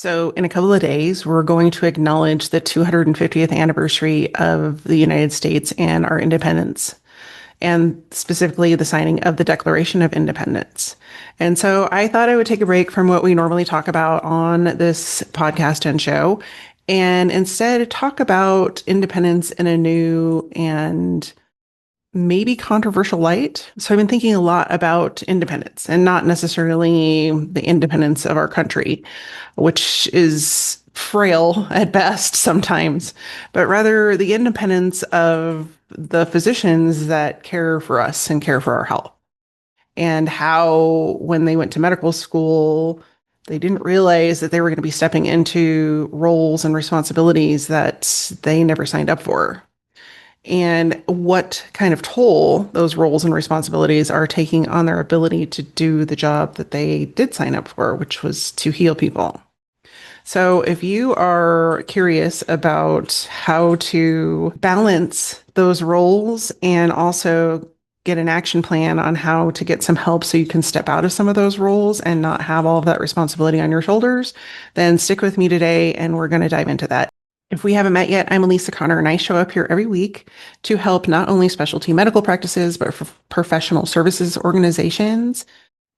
So, in a couple of days, we're going to acknowledge the 250th anniversary of the United States and our independence, and specifically the signing of the Declaration of Independence. And so, I thought I would take a break from what we normally talk about on this podcast and show, and instead talk about independence in a new and maybe controversial light. So I've been thinking a lot about independence and not necessarily the independence of our country, which is frail at best sometimes, but rather the independence of the physicians that care for us and care for our health. And how, when they went to medical school, they didn't realize that they were going to be stepping into roles and responsibilities that they never signed up for, and what kind of toll those roles and responsibilities are taking on their ability to do the job that they did sign up for, which was to heal people. So if you are curious about how to balance those roles and also get an action plan on how to get some help so you can step out of some of those roles and not have all of that responsibility on your shoulders, then stick with me today and we're going to dive into that. If we haven't met yet, I'm Alisa Connor, and I show up here every week to help not only specialty medical practices, but for professional services organizations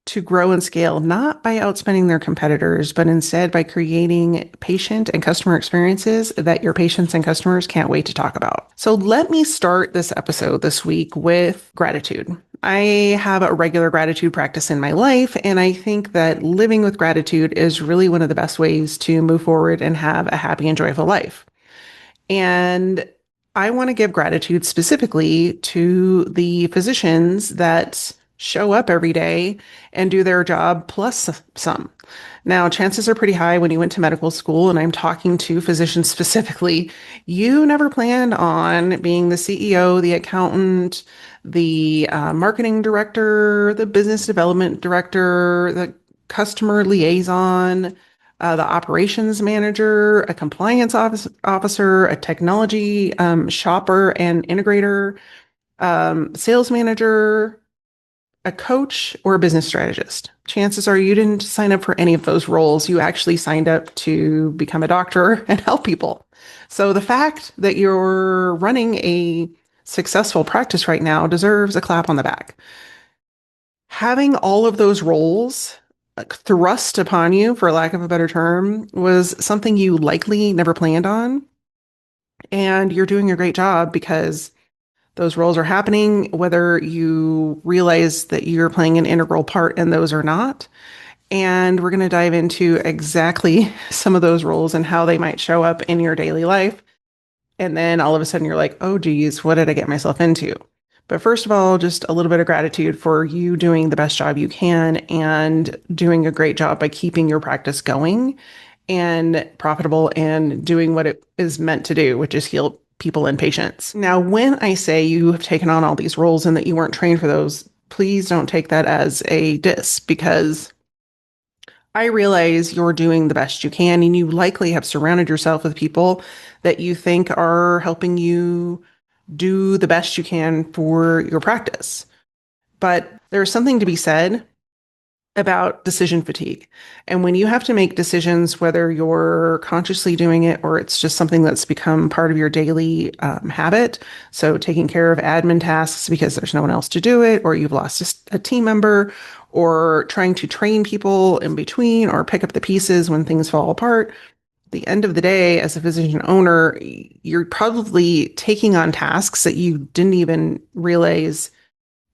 to grow and scale, not by outspending their competitors, but instead by creating patient and customer experiences that your patients and customers can't wait to talk about. So let me start this episode this week with gratitude. I have a regular gratitude practice in my life, and I think that living with gratitude is really one of the best ways to move forward and have a happy and joyful life. And I want to give gratitude specifically to the physicians that show up every day and do their job plus some. Now, chances are pretty high when you went to medical school, and I'm talking to physicians specifically, you never planned on being the CEO, the accountant, the marketing director, the business development director, the customer liaison, the operations manager, a compliance officer, a technology shopper and integrator, sales manager, a coach, or a business strategist. Chances are you didn't sign up for any of those roles. You actually signed up to become a doctor and help people. So the fact that you're running a successful practice right now deserves a clap on the back. Having all of those roles thrust upon you, for lack of a better term, was something you likely never planned on. And you're doing a great job because those roles are happening, whether you realize that you're playing an integral part in those or not. And we're going to dive into exactly some of those roles and how they might show up in your daily life. And then all of a sudden you're like, oh, geez, what did I get myself into? But first of all, just a little bit of gratitude for you doing the best job you can and doing a great job by keeping your practice going and profitable and doing what it is meant to do, which is heal people and patients. Now, when I say you have taken on all these roles and that you weren't trained for those, please don't take that as a diss, because I realize you're doing the best you can, and you likely have surrounded yourself with people that you think are helping you do the best you can for your practice. But there's something to be said about decision fatigue. And when you have to make decisions, whether you're consciously doing it or it's just something that's become part of your daily habit, so taking care of admin tasks because there's no one else to do it, or you've lost a team member, or trying to train people in between or pick up the pieces when things fall apart, at the end of the day, as a physician owner, you're probably taking on tasks that you didn't even realize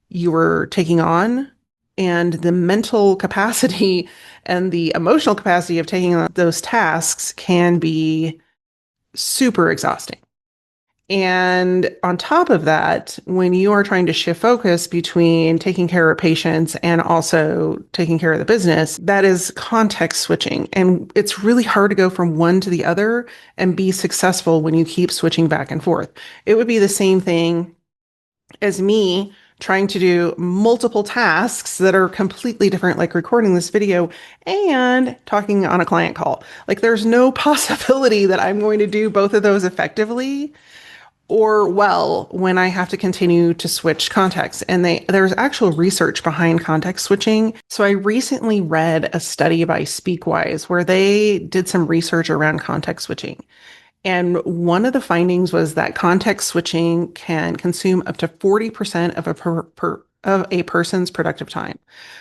you were taking on. And the mental capacity and the emotional capacity of taking on those tasks can be super exhausting. And on top of that, when you are trying to shift focus between taking care of patients and also taking care of the business, that is context switching. And it's really hard to go from one to the other and be successful when you keep switching back and forth. It would be the same thing as me trying to do multiple tasks that are completely different, like recording this video and talking on a client call. Like, there's no possibility that I'm going to do both of those effectively or well when I have to continue to switch contexts. And there's actual research behind context switching. So I recently read a study by Speakwise where they did some research around context switching. And one of the findings was that context switching can consume up to 40% of of a person's productive time.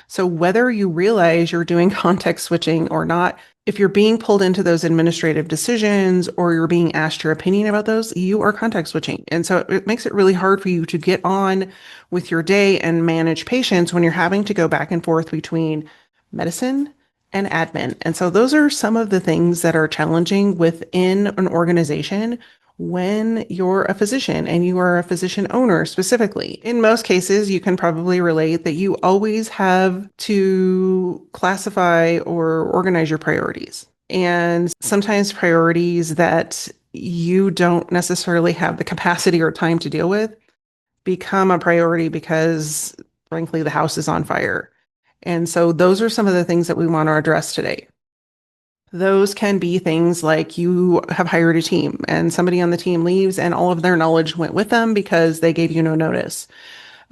So whether you realize you're doing context switching or not, if you're being pulled into those administrative decisions or you're being asked your opinion about those, you are context switching. And so it makes it really hard for you to get on with your day and manage patients when you're having to go back and forth between medicine and admin. And so those are some of the things that are challenging within an organization when you're a physician and you are a physician owner specifically. In most cases, you can probably relate that you always have to classify or organize your priorities. And sometimes priorities that you don't necessarily have the capacity or time to deal with become a priority because, frankly, the house is on fire. And so those are some of the things that we want to address today. Those can be things like you have hired a team and somebody on the team leaves and all of their knowledge went with them because they gave you no notice.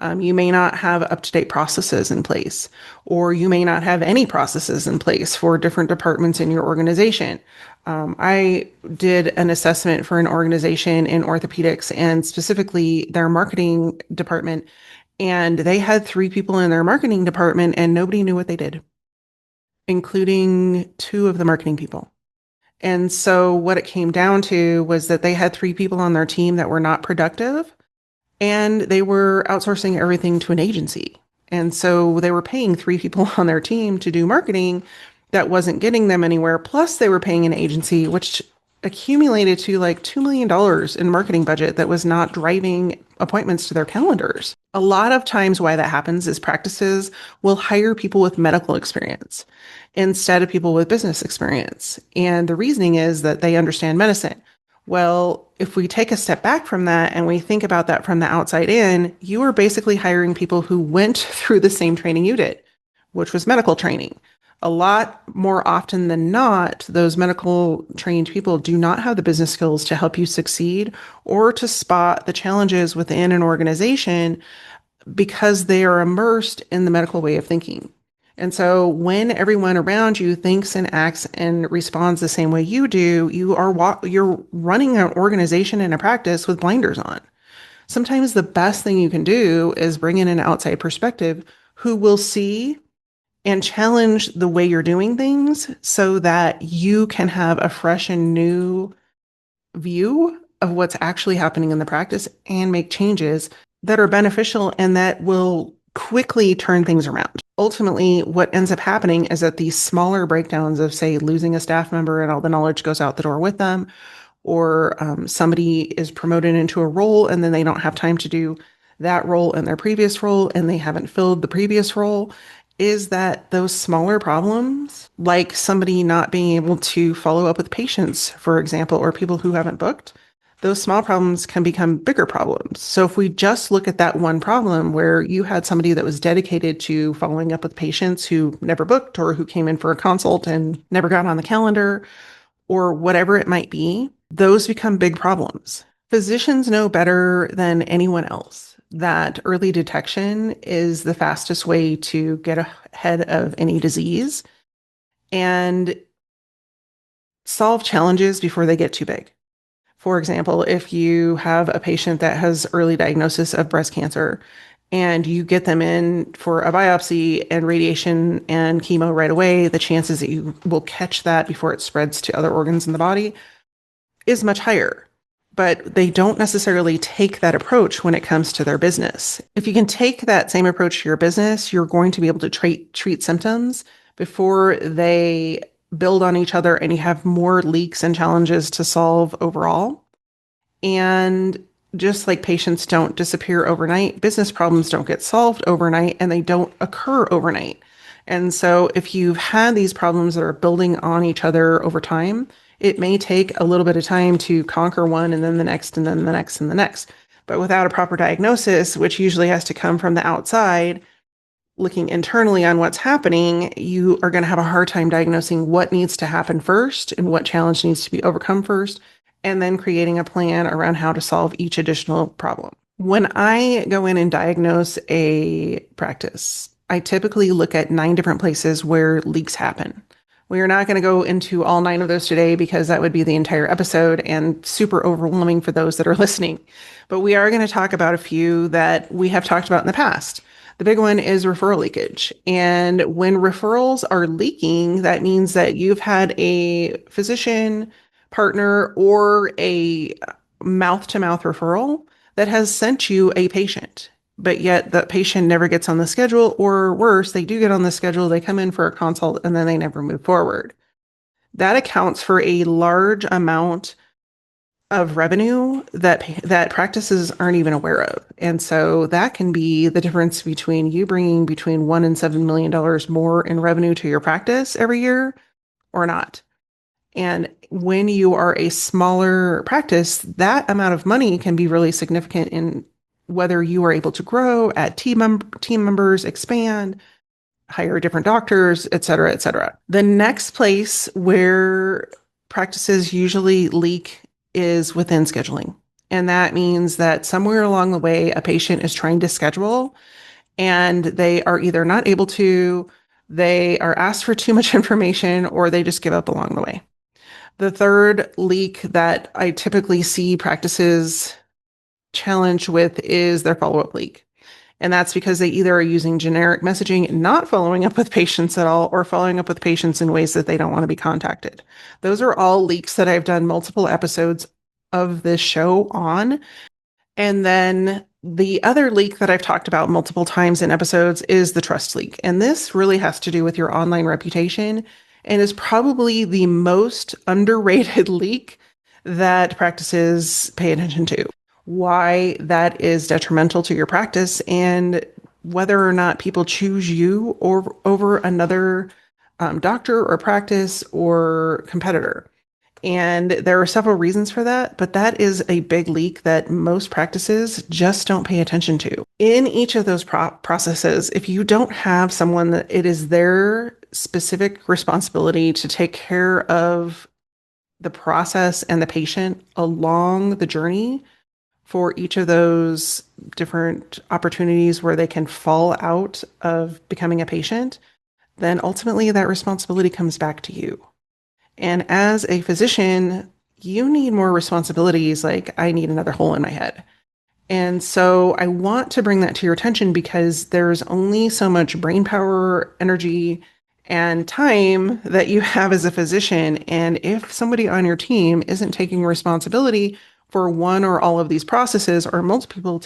You may not have up-to-date processes in place, or you may not have any processes in place for different departments in your organization. I did an assessment for an organization in orthopedics and specifically their marketing department, and they had 3 people in their marketing department and nobody knew what they did, including 2 of the marketing people. And so what it came down to was that they had 3 people on their team that were not productive and they were outsourcing everything to an agency. And so they were paying 3 people on their team to do marketing that wasn't getting them anywhere. Plus they were paying an agency, which accumulated to like $2 million in marketing budget that was not driving appointments to their calendars. A lot of times why that happens is practices will hire people with medical experience instead of people with business experience. And the reasoning is that they understand medicine. Well, if we take a step back from that and we think about that from the outside in, you are basically hiring people who went through the same training you did, which was medical training. A lot more often than not, those medical trained people do not have the business skills to help you succeed or to spot the challenges within an organization because they are immersed in the medical way of thinking. And so when everyone around you thinks and acts and responds the same way you do, you're running an organization and a practice with blinders on. Sometimes the best thing you can do is bring in an outside perspective who will see and challenge the way you're doing things so that you can have a fresh and new view of what's actually happening in the practice and make changes that are beneficial and that will quickly turn things around. Ultimately, what ends up happening is that these smaller breakdowns of, say, losing a staff member and all the knowledge goes out the door with them, or somebody is promoted into a role and then they don't have time to do that role in their previous role and they haven't filled the previous role, is that those smaller problems, like somebody not being able to follow up with patients, for example, or people who haven't booked, those small problems can become bigger problems. So if we just look at that one problem where you had somebody that was dedicated to following up with patients who never booked or who came in for a consult and never got on the calendar or whatever it might be, those become big problems. Physicians know better than anyone else that early detection is the fastest way to get ahead of any disease and solve challenges before they get too big. For example, if you have a patient that has early diagnosis of breast cancer and you get them in for a biopsy and radiation and chemo right away, the chances that you will catch that before it spreads to other organs in the body is much higher. But they don't necessarily take that approach when it comes to their business. If you can take that same approach to your business, you're going to be able to treat symptoms before they build on each other and you have more leaks and challenges to solve overall. And just like patients don't disappear overnight, business problems don't get solved overnight and they don't occur overnight. And so if you've had these problems that are building on each other over time, it may take a little bit of time to conquer one and then the next and then the next and the next. But without a proper diagnosis, which usually has to come from the outside, looking internally on what's happening, you are going to have a hard time diagnosing what needs to happen first and what challenge needs to be overcome first. and then creating a plan around how to solve each additional problem. When I go in and diagnose a practice, I typically look at 9 different places where leaks happen. We are not going to go into all 9 of those today because that would be the entire episode and super overwhelming for those that are listening. But we are going to talk about a few that we have talked about in the past. The big one is referral leakage. And when referrals are leaking, that means that you've had a physician partner or a mouth-to-mouth referral that has sent you a patient, but yet the patient never gets on the schedule, or worse, they do get on the schedule, they come in for a consult, and then they never move forward. That accounts for a large amount of revenue that practices aren't even aware of. And so that can be the difference between you bringing between $1 and $7 million more in revenue to your practice every year or not. And when you are a smaller practice, that amount of money can be really significant in whether you are able to grow, add team members, expand, hire different doctors, et cetera, et cetera. The next place where practices usually leak is within scheduling. And that means that somewhere along the way, a patient is trying to schedule and they are either not able to, they are asked for too much information, or they just give up along the way. The third leak that I typically see practices challenged with is their follow-up leak. And that's because they either are using generic messaging, not following up with patients at all, or following up with patients in ways that they don't want to be contacted. Those are all leaks that I've done multiple episodes of this show on. And then the other leak that I've talked about multiple times in episodes is the trust leak. And this really has to do with your online reputation and is probably the most underrated leak that practices pay attention to. Why that is detrimental to your practice and whether or not people choose you or over another doctor or practice or competitor. And there are several reasons for that, but that is a big leak that most practices just don't pay attention to. In each of those processes, if you don't have someone that it is their specific responsibility to take care of the process and the patient along the journey for each of those different opportunities where they can fall out of becoming a patient, then ultimately that responsibility comes back to you. And as a physician, you need more responsibilities. Like, I need another hole in my head. And so I want to bring that to your attention because there's only so much brain power, energy, and time that you have as a physician. And if somebody on your team isn't taking responsibility for one or all of these processes, or multiple people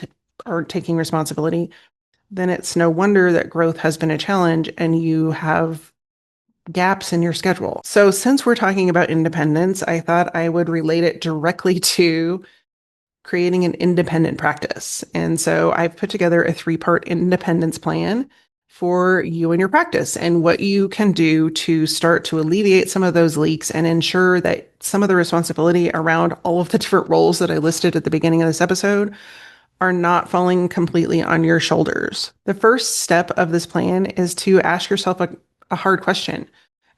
are taking responsibility, then it's no wonder that growth has been a challenge and you have gaps in your schedule. So since we're talking about independence, I thought I would relate it directly to creating an independent practice. And so I've put together a 3-part independence plan for you and your practice and what you can do to start to alleviate some of those leaks and ensure that some of the responsibility around all of the different roles that I listed at the beginning of this episode are not falling completely on your shoulders. The first step of this plan is to ask yourself a hard question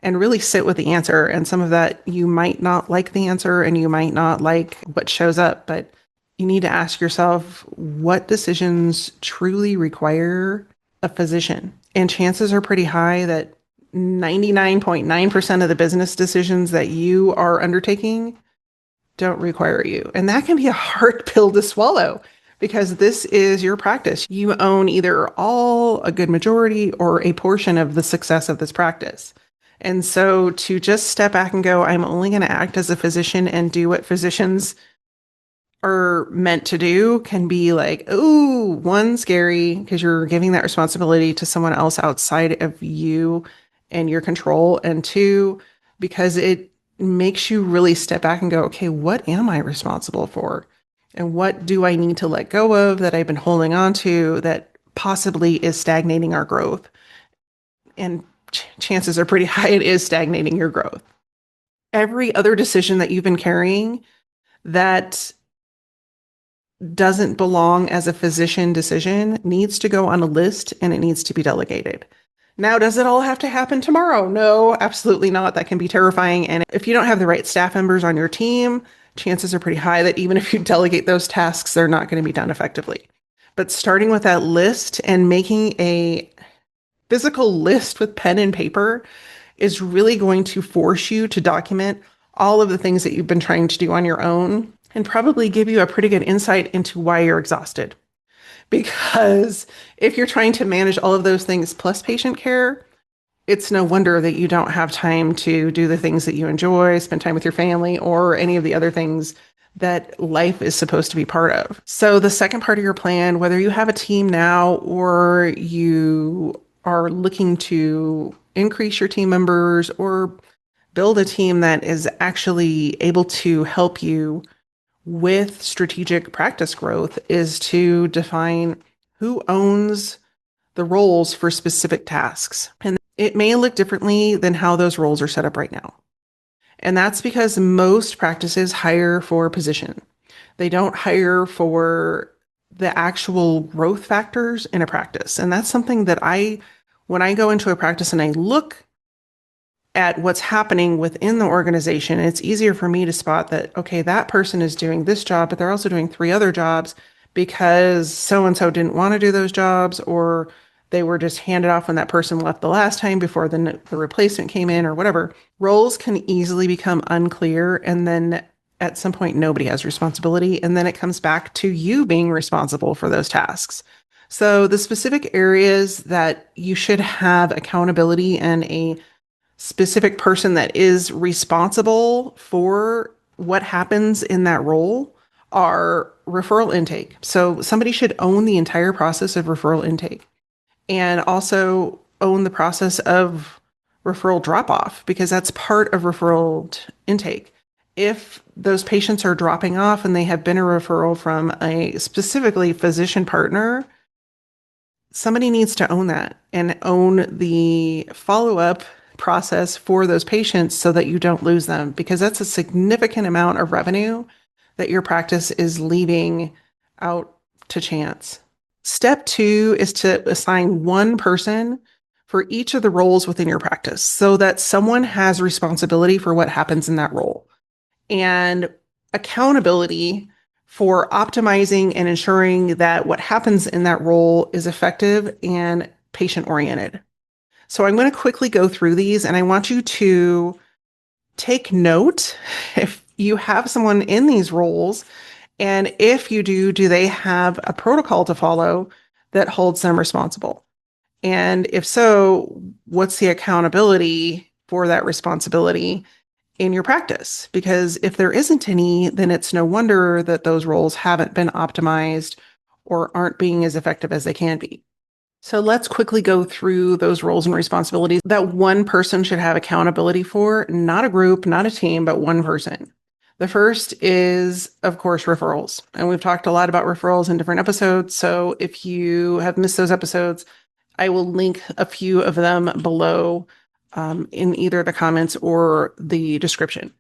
and really sit with the answer. And some of that, you might not like the answer and you might not like what shows up, but you need to ask yourself what decisions truly require a physician. And chances are pretty high that 99.9% of the business decisions that you are undertaking don't require you. And that can be a hard pill to swallow because this is your practice. You own either all, a good majority, or a portion of the success of this practice. And so to just step back and go, I'm only going to act as a physician and do what physicians are meant to do can be like, ooh, one, scary because you're giving that responsibility to someone else outside of you and your control. And 2, because it makes you really step back and go, okay, what am I responsible for? And what do I need to let go of that I've been holding on to that possibly is stagnating our growth? And chances are pretty high it is stagnating your growth. Every other decision that you've been carrying that doesn't belong as a physician decision needs to go on a list and it needs to be delegated. Now, does it all have to happen tomorrow? No, absolutely not. That can be terrifying. And if you don't have the right staff members on your team chances are pretty high that even if you delegate those tasks, they're not going to be done effectively. But starting with that list and making a physical list with pen and paper is really going to force you to document all of the things that you've been trying to do on your own and probably give you a pretty good insight into why you're exhausted. Because if you're trying to manage all of those things plus patient care, it's no wonder that you don't have time to do the things that you enjoy, spend time with your family, or any of the other things that life is supposed to be part of. So, the second part of your plan, whether you have a team now or you are looking to increase your team members or build a team that is actually able to help you with strategic practice growth, is to define who owns the roles for specific tasks. And it may look differently than how those roles are set up right now. And that's because most practices hire for position. They don't hire for the actual growth factors in a practice. And that's something that when I go into a practice and I look at what's happening within the organization, it's easier for me to spot that, okay, that person is doing this job, but they're also doing 3 other jobs because so-and-so didn't want to do those jobs, or they were just handed off when that person left the last time before the replacement came in or whatever. Roles can easily become unclear, and then at some point, nobody has responsibility, and then it comes back to you being responsible for those tasks. So the specific areas that you should have accountability and a specific person that is responsible for what happens in that role are referral intake. So somebody should own the entire process of referral intake and also own the process of referral drop off, because that's part of referral intake. If those patients are dropping off and they have been a referral from a specifically physician partner, somebody needs to own that and own the follow-up process for those patients so that you don't lose them, because that's a significant amount of revenue that your practice is leaving out to chance. Step 2 is to assign one person for each of the roles within your practice so that someone has responsibility for what happens in that role and accountability for optimizing and ensuring that what happens in that role is effective and patient-oriented. So I'm going to quickly go through these, and I want you to take note if you have someone in these roles, and if you do they have a protocol to follow that holds them responsible? And if so, what's the accountability for that responsibility in your practice? Because if there isn't any, then it's no wonder that those roles haven't been optimized or aren't being as effective as they can be. So let's quickly go through those roles and responsibilities that one person should have accountability for, not a group, not a team, but one person. The first is, of course, referrals. And we've talked a lot about referrals in different episodes. So if you have missed those episodes, I will link a few of them below in either the comments or the description.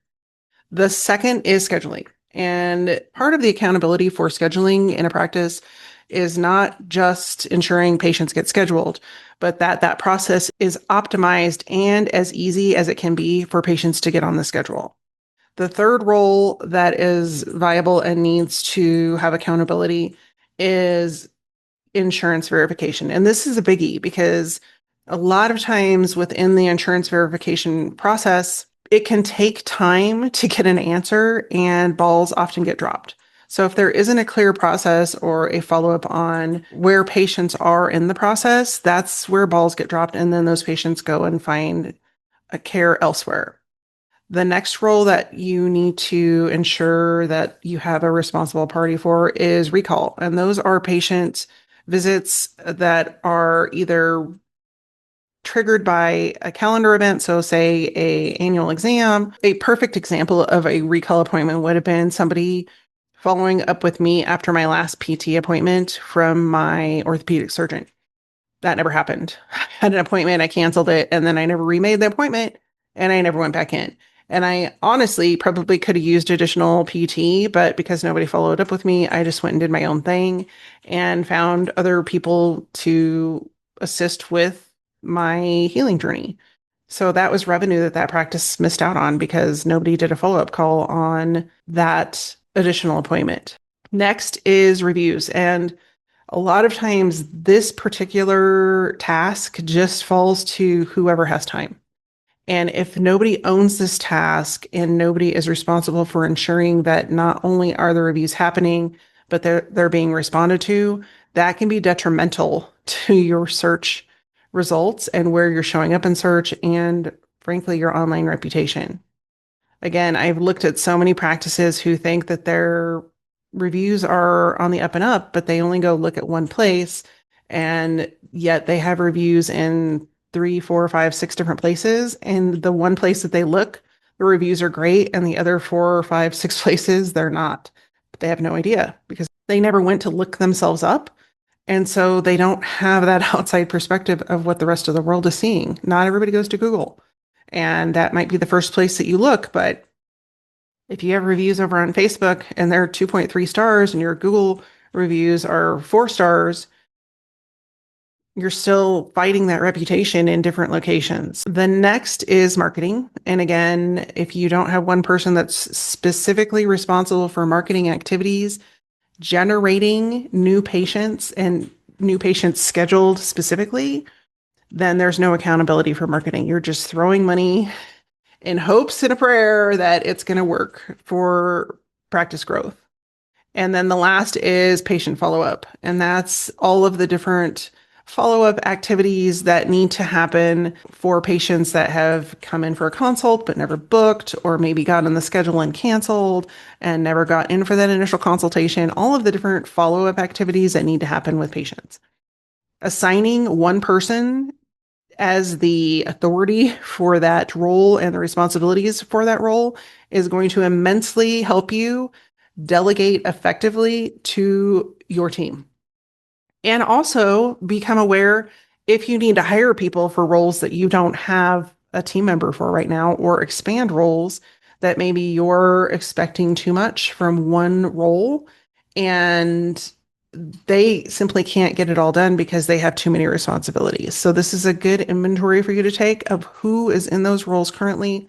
The second is scheduling. And part of the accountability for scheduling in a practice is not just ensuring patients get scheduled, but that process is optimized and as easy as it can be for patients to get on the schedule. The third role that is viable and needs to have accountability is insurance verification. And this is a biggie because a lot of times within the insurance verification process, it can take time to get an answer and balls often get dropped. So if there isn't a clear process or a follow-up on where patients are in the process, that's where balls get dropped, and then those patients go and find a care elsewhere. The next role that you need to ensure that you have a responsible party for is recall. And those are patient visits that are either triggered by a calendar event. So say a annual exam. A perfect example of a recall appointment would have been somebody following up with me after my last PT appointment from my orthopedic surgeon. That never happened. I had an appointment, I canceled it, and then I never remade the appointment, and I never went back in. And I honestly probably could have used additional PT, but because nobody followed up with me, I just went and did my own thing and found other people to assist with my healing journey. So that was revenue that that practice missed out on because nobody did a follow-up call on that additional appointment. Next is reviews. And a lot of times this particular task just falls to whoever has time. And if nobody owns this task and nobody is responsible for ensuring that not only are the reviews happening, but they're being responded to, that can be detrimental to your search results and where you're showing up in search and frankly your online reputation. Again, I've looked at so many practices who think that their reviews are on the up and up, but they only go look at one place, and yet they have reviews in 3, 4, 5, 6 different places. And the one place that they look, the reviews are great, and the other 4 or 5, 6 places, they're not. But they have no idea because they never went to look themselves up. And so they don't have that outside perspective of what the rest of the world is seeing. Not everybody goes to Google. And that might be the first place that you look. But if you have reviews over on Facebook and they're 2.3 stars and your Google reviews are 4 stars, you're still fighting that reputation in different locations. The next is marketing. And again, if you don't have one person that's specifically responsible for marketing activities, generating new patients and new patients scheduled specifically, then there's no accountability for marketing. You're just throwing money in hopes and a prayer that it's going to work for practice growth. And then the last is patient follow-up. And that's all of the different follow-up activities that need to happen for patients that have come in for a consult but never booked, or maybe got on the schedule and canceled and never got in for that initial consultation. All of the different follow-up activities that need to happen with patients. Assigning one person as the authority for that role and the responsibilities for that role is going to immensely help you delegate effectively to your team. And also become aware if you need to hire people for roles that you don't have a team member for right now, or expand roles that maybe you're expecting too much from one role and they simply can't get it all done because they have too many responsibilities. So this is a good inventory for you to take of who is in those roles currently,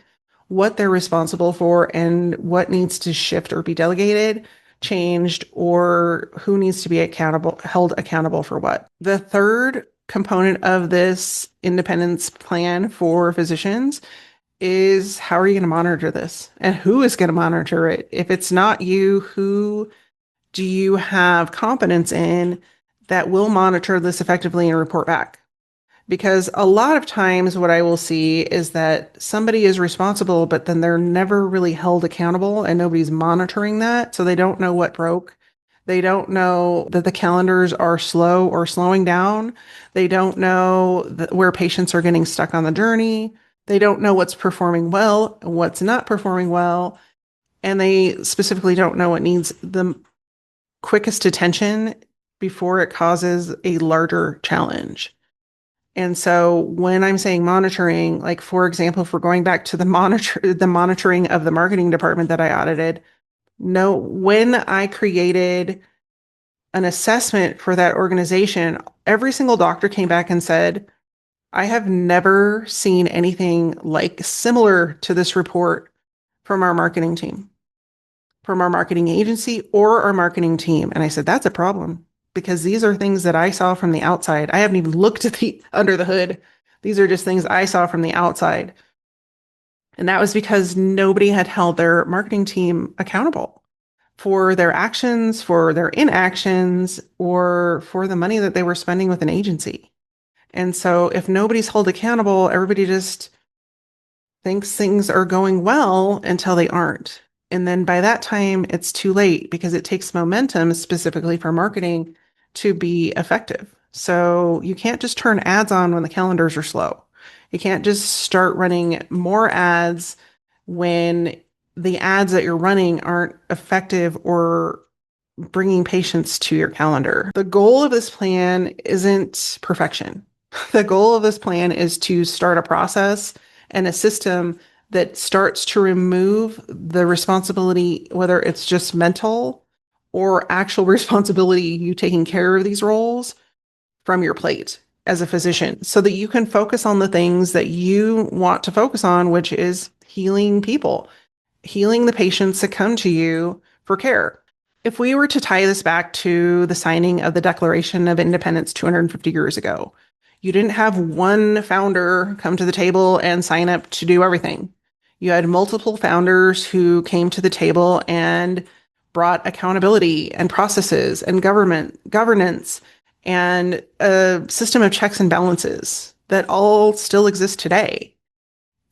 what they're responsible for, and what needs to shift or be delegated, changed, or who needs to be held accountable for what. The third component of this independence plan for physicians is, how are you going to monitor this? And who is going to monitor it? If it's not you, who do you have confidence in that will monitor this effectively and report back? Because a lot of times what I will see is that somebody is responsible, but then they're never really held accountable and nobody's monitoring that. So they don't know what broke. They don't know that the calendars are slow or slowing down. They don't know where patients are getting stuck on the journey. They don't know what's performing well and what's not performing well. And they specifically don't know what needs the quickest attention before it causes a larger challenge. And so when I'm saying monitoring, like for example, if we're going back to the monitoring of the marketing department that I audited, no, when I created an assessment for that organization, every single doctor came back and said, I have never seen anything like similar to this report from our marketing team, from our marketing agency or our marketing team. And I said, that's a problem because these are things that I saw from the outside. I haven't even looked at the under the hood. These are just things I saw from the outside. And that was because nobody had held their marketing team accountable for their actions, for their inactions, or for the money that they were spending with an agency. And so if nobody's held accountable, everybody just thinks things are going well until they aren't. And then by that time, it's too late because it takes momentum specifically for marketing to be effective. So you can't just turn ads on when the calendars are slow. You can't just start running more ads when the ads that you're running aren't effective or bringing patients to your calendar. The goal of this plan isn't perfection. The goal of this plan is to start a process and a system that starts to remove the responsibility, whether it's just mental or actual responsibility, you taking care of these roles, from your plate. as a physician so that you can focus on the things that you want to focus on, which is healing people, healing the patients that come to you for care. If we were to tie this back to the signing of the Declaration of Independence 250 years ago, you didn't have one founder come to the table and sign up to do everything. You had multiple founders who came to the table and brought accountability and processes and governance and a system of checks and balances that all still exist today.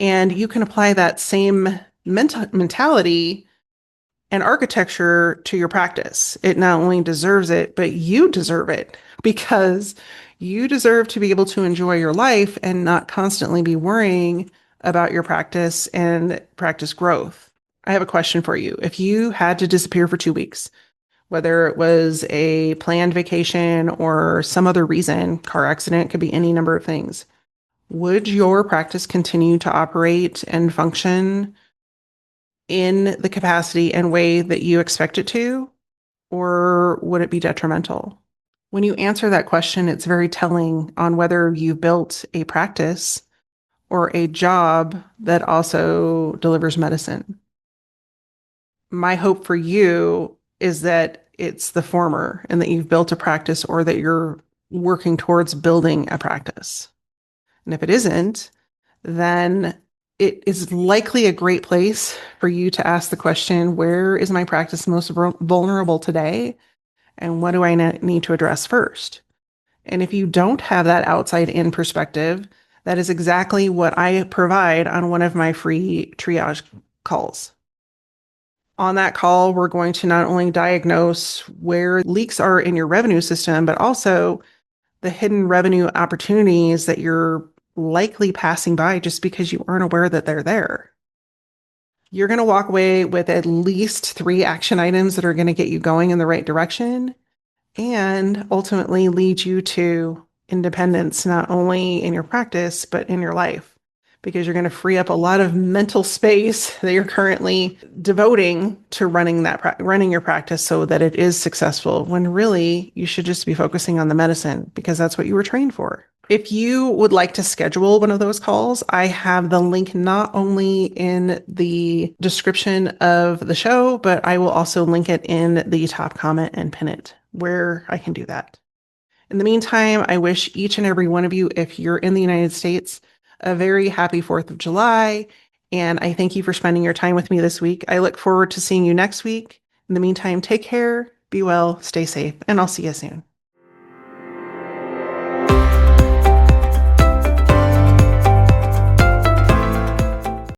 And you can apply that same mentality and architecture to your practice. It not only deserves it, but you deserve it because you deserve to be able to enjoy your life and not constantly be worrying about your practice and practice growth. I have a question for you. If you had to disappear for 2 weeks, whether it was a planned vacation or some other reason, car accident, could be any number of things, would your practice continue to operate and function in the capacity and way that you expect it to, or would it be detrimental? When you answer that question, it's very telling on whether you built a practice or a job that also delivers medicine. My hope for you is that it's the former and that you've built a practice or that you're working towards building a practice. And if it isn't, then it is likely a great place for you to ask the question, where is my practice most vulnerable today? And what do I need to address first? And if you don't have that outside in perspective, that is exactly what I provide on one of my free triage calls. On that call, we're going to not only diagnose where leaks are in your revenue system, but also the hidden revenue opportunities that you're likely passing by just because you aren't aware that they're there. You're going to walk away with at least 3 action items that are going to get you going in the right direction and ultimately lead you to independence, not only in your practice, but in your life, because you're going to free up a lot of mental space that you're currently devoting to running your practice so that it is successful, when really you should just be focusing on the medicine because that's what you were trained for. If you would like to schedule one of those calls, I have the link not only in the description of the show, but I will also link it in the top comment and pin it where I can do that. In the meantime, I wish each and every one of you, if you're in the United States, a very happy 4th of July. And I thank you for spending your time with me this week. I look forward to seeing you next week. In the meantime, take care, be well, stay safe, and I'll see you soon.